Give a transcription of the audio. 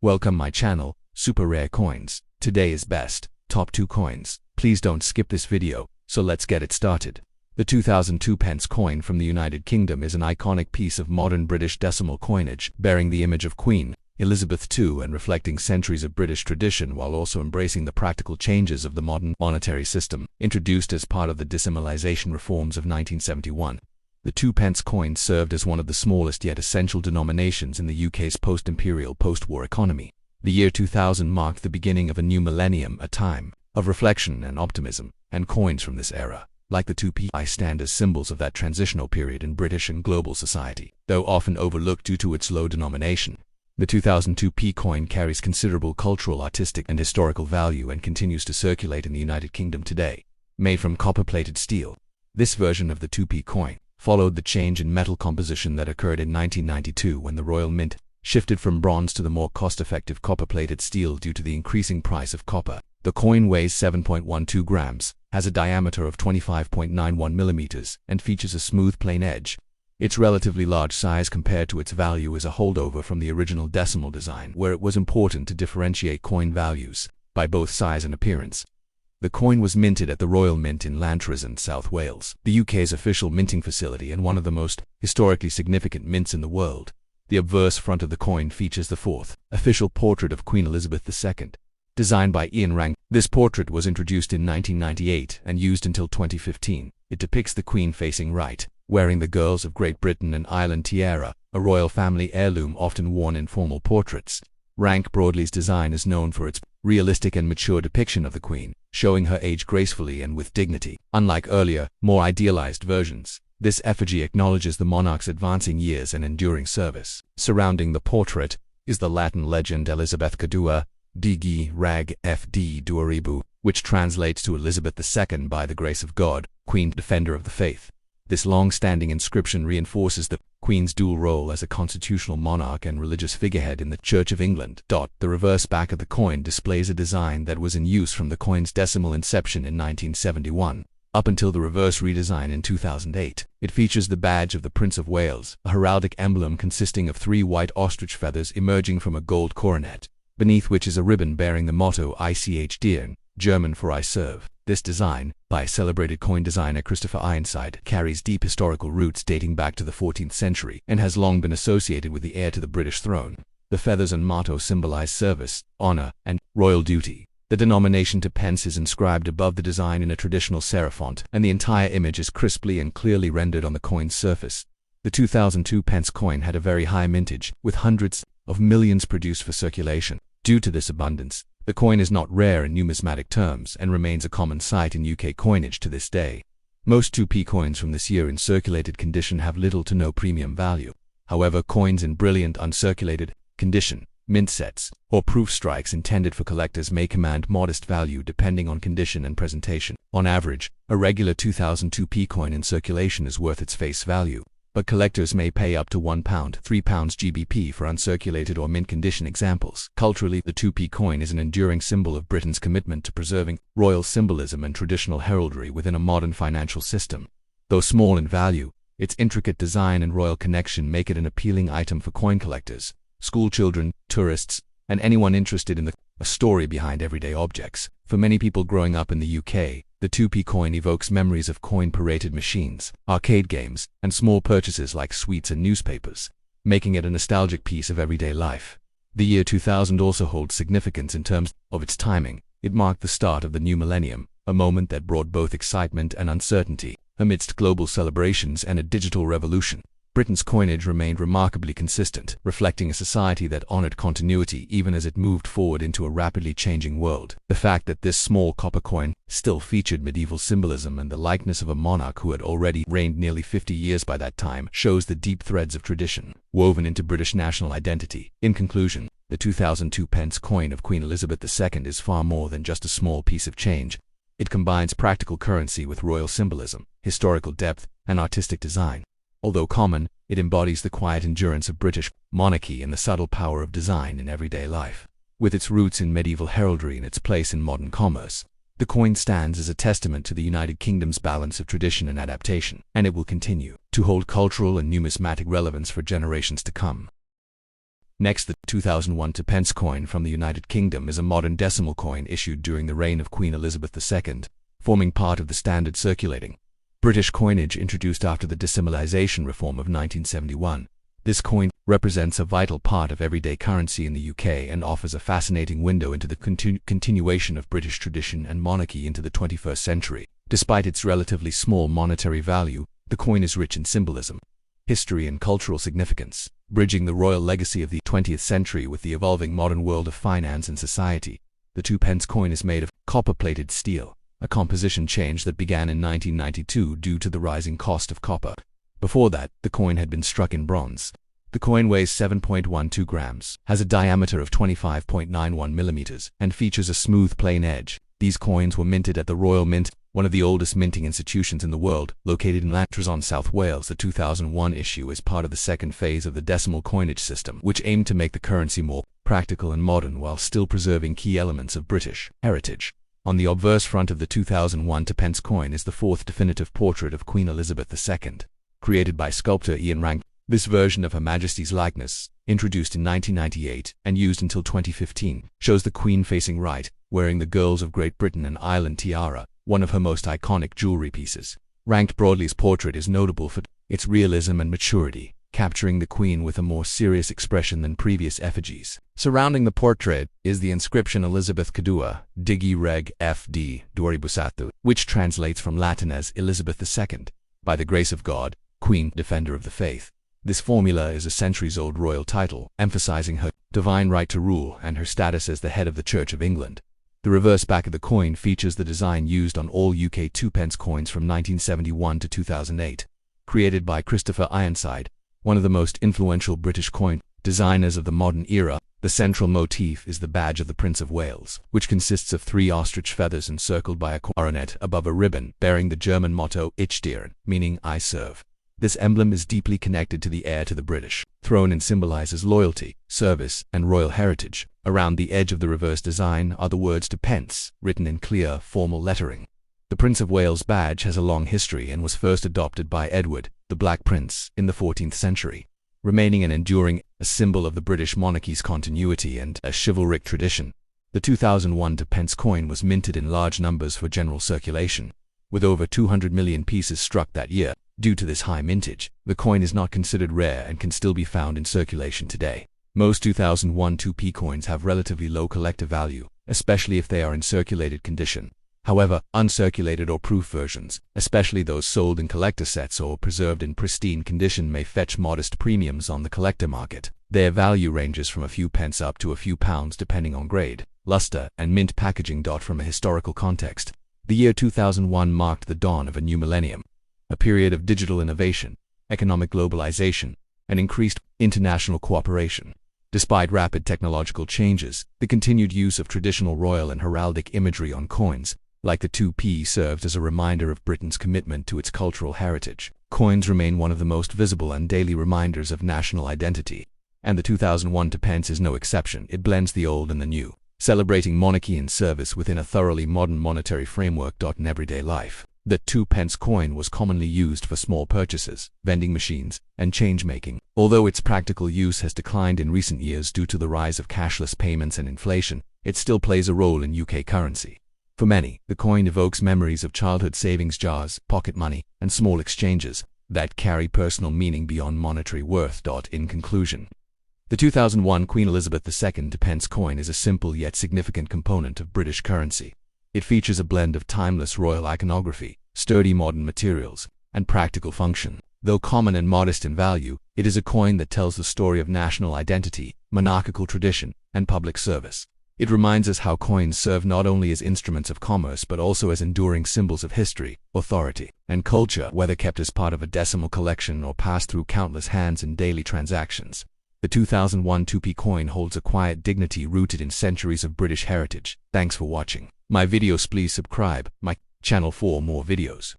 Welcome my channel, Super Rare Coins. Today is best, top 2 coins. Please don't skip this video, so let's get it started. The 2002 pence coin from the United Kingdom is an iconic piece of modern British decimal coinage, bearing the image of Queen Elizabeth II and reflecting centuries of British tradition while also embracing the practical changes of the modern monetary system, introduced as part of the decimalisation reforms of 1971. The 2 pence coin served as one of the smallest yet essential denominations in the UK's post-imperial post-war economy. The year 2000 marked the beginning of a new millennium, a time of reflection and optimism, and coins from this era, like the 2p, stand as symbols of that transitional period in British and global society, though often overlooked due to its low denomination. The 2002 p coin carries considerable cultural, artistic, and historical value and continues to circulate in the United Kingdom today. Made from copper-plated steel, this version of the 2p coin followed the change in metal composition that occurred in 1992 when the Royal Mint shifted from bronze to the more cost-effective copper-plated steel due to the increasing price of copper. The coin weighs 7.12 grams, has a diameter of 25.91 millimeters, and features a smooth plain edge. Its relatively large size compared to its value is a holdover from the original decimal design, where it was important to differentiate coin values by both size and appearance. The coin was minted at the Royal Mint in Llantrisant, South Wales, the UK's official minting facility and one of the most historically significant mints in the world. The obverse front of the coin features the fourth official portrait of Queen Elizabeth II. Designed by Ian Rank, this portrait was introduced in 1998 and used until 2015. It depicts the Queen facing right, wearing the Girls of Great Britain and Ireland tiara, a royal family heirloom often worn in formal portraits. Rank Broadley's design is known for its realistic and mature depiction of the Queen, showing her age gracefully and with dignity. Unlike earlier, more idealized versions, this effigy acknowledges the monarch's advancing years and enduring service. Surrounding the portrait is the Latin legend Elizabeth Dua, Digi Rag Fd Duaribu, which translates to Elizabeth II by the grace of God, Queen Defender of the Faith. This long-standing inscription reinforces the Queen's dual role as a constitutional monarch and religious figurehead in the Church of England. The reverse back of the coin displays a design that was in use from the coin's decimal inception in 1971, up until the reverse redesign in 2008. It features the badge of the Prince of Wales, a heraldic emblem consisting of 3 white ostrich feathers emerging from a gold coronet, beneath which is a ribbon bearing the motto Ich diene, German for I serve. This design, by celebrated coin designer Christopher Ironside, carries deep historical roots dating back to the 14th century and has long been associated with the heir to the British throne. The feathers and motto symbolize service, honor, and royal duty. The denomination to pence is inscribed above the design in a traditional serif font, and the entire image is crisply and clearly rendered on the coin's surface. The 2002 pence coin had a very high mintage, with hundreds of millions produced for circulation. Due to this abundance, the coin is not rare in numismatic terms and remains a common sight in UK coinage to this day. Most 2p coins from this year in circulated condition have little to no premium value. However, coins in brilliant uncirculated condition, mint sets, or proof strikes intended for collectors may command modest value depending on condition and presentation. On average, a regular 2002 p coin in circulation is worth its face value, but collectors may pay up to £1, £3 GBP for uncirculated or mint condition examples. Culturally, the 2p coin is an enduring symbol of Britain's commitment to preserving royal symbolism and traditional heraldry within a modern financial system. Though small in value, its intricate design and royal connection make it an appealing item for coin collectors, school children, tourists, and anyone interested in the story behind everyday objects. For many people growing up in the UK, the 2p coin evokes memories of coin-paraded machines, arcade games, and small purchases like sweets and newspapers, making it a nostalgic piece of everyday life. The year 2000 also holds significance in terms of its timing. It marked the start of the new millennium, a moment that brought both excitement and uncertainty. Amidst global celebrations and a digital revolution, Britain's coinage remained remarkably consistent, reflecting a society that honored continuity even as it moved forward into a rapidly changing world. The fact that this small copper coin still featured medieval symbolism and the likeness of a monarch who had already reigned nearly 50 years by that time shows the deep threads of tradition woven into British national identity. In conclusion, the 2002 pence coin of Queen Elizabeth II is far more than just a small piece of change. It combines practical currency with royal symbolism, historical depth, and artistic design. Although common, it embodies the quiet endurance of British monarchy and the subtle power of design in everyday life. With its roots in medieval heraldry and its place in modern commerce, the coin stands as a testament to the United Kingdom's balance of tradition and adaptation, and it will continue to hold cultural and numismatic relevance for generations to come. Next, the 2001 2p coin from the United Kingdom is a modern decimal coin issued during the reign of Queen Elizabeth II, forming part of the standard circulating British coinage introduced after the decimalisation reform of 1971. This coin represents a vital part of everyday currency in the UK and offers a fascinating window into the continuation of British tradition and monarchy into the 21st century. Despite its relatively small monetary value, the coin is rich in symbolism, history and cultural significance, bridging the royal legacy of the 20th century with the evolving modern world of finance and society. The 2p coin is made of copper-plated steel, a composition change that began in 1992 due to the rising cost of copper. Before that, the coin had been struck in bronze. The coin weighs 7.12 grams, has a diameter of 25.91 millimeters, and features a smooth plain edge. These coins were minted at the Royal Mint, one of the oldest minting institutions in the world, located in Llantriston, South Wales. The 2001 issue is part of the second phase of the decimal coinage system, which aimed to make the currency more practical and modern while still preserving key elements of British heritage. On the obverse front of the 2001 2p coin is the fourth definitive portrait of Queen Elizabeth II, created by sculptor Ian Rank. This version of Her Majesty's likeness, introduced in 1998 and used until 2015, shows the Queen facing right, wearing the Girls of Great Britain and Ireland tiara, one of her most iconic jewelry pieces. Ranked Broadley's portrait is notable for its realism and maturity, capturing the Queen with a more serious expression than previous effigies. Surrounding the portrait is the inscription Elizabeth Cadua, Digi Reg Fd Doribusatu, which translates from Latin as Elizabeth II, by the grace of God, Queen, Defender of the Faith. This formula is a centuries-old royal title, emphasizing her divine right to rule and her status as the head of the Church of England. The reverse back of the coin features the design used on all UK 2p coins from 1971 to 2008. Created by Christopher Ironside, one of the most influential British coin designers of the modern era, the central motif is the badge of the Prince of Wales, which consists of 3 ostrich feathers encircled by a coronet above a ribbon bearing the German motto Ich diene, meaning I serve. This emblem is deeply connected to the heir to the British throne and symbolizes loyalty, service, and royal heritage. Around the edge of the reverse design are the words to pence, written in clear, formal lettering. The Prince of Wales badge has a long history and was first adopted by Edward, the Black Prince, in the 14th century, remaining an enduring symbol of the British monarchy's continuity and a chivalric tradition. The 2001 2p coin was minted in large numbers for general circulation, with over 200 million pieces struck that year. Due to this high mintage, the coin is not considered rare and can still be found in circulation today. Most 2001 2p coins have relatively low collector value, especially if they are in circulated condition. However, uncirculated or proof versions, especially those sold in collector sets or preserved in pristine condition, may fetch modest premiums on the collector market. Their value ranges from a few pence up to a few pounds depending on grade, luster, and mint packaging. From a historical context, the year 2001 marked the dawn of a new millennium, a period of digital innovation, economic globalization, and increased international cooperation. Despite rapid technological changes, the continued use of traditional royal and heraldic imagery on coins, like the 2p, served as a reminder of Britain's commitment to its cultural heritage. Coins remain one of the most visible and daily reminders of national identity, and the 2001 2p is no exception. It blends the old and the new, celebrating monarchy and service within a thoroughly modern monetary framework. In everyday life, the 2p coin was commonly used for small purchases, vending machines, and change-making. Although its practical use has declined in recent years due to the rise of cashless payments and inflation, it still plays a role in UK currency. For many, the coin evokes memories of childhood savings jars, pocket money, and small exchanges that carry personal meaning beyond monetary worth. In conclusion, the 2001 Queen Elizabeth II 2p coin is a simple yet significant component of British currency. It features a blend of timeless royal iconography, sturdy modern materials, and practical function. Though common and modest in value, it is a coin that tells the story of national identity, monarchical tradition, and public service. It reminds us how coins serve not only as instruments of commerce but also as enduring symbols of history, authority, and culture, whether kept as part of a decimal collection or passed through countless hands in daily transactions. The 2001 2p coin holds a quiet dignity rooted in centuries of British heritage. Thanks for watching my videos. Please subscribe my channel for more videos.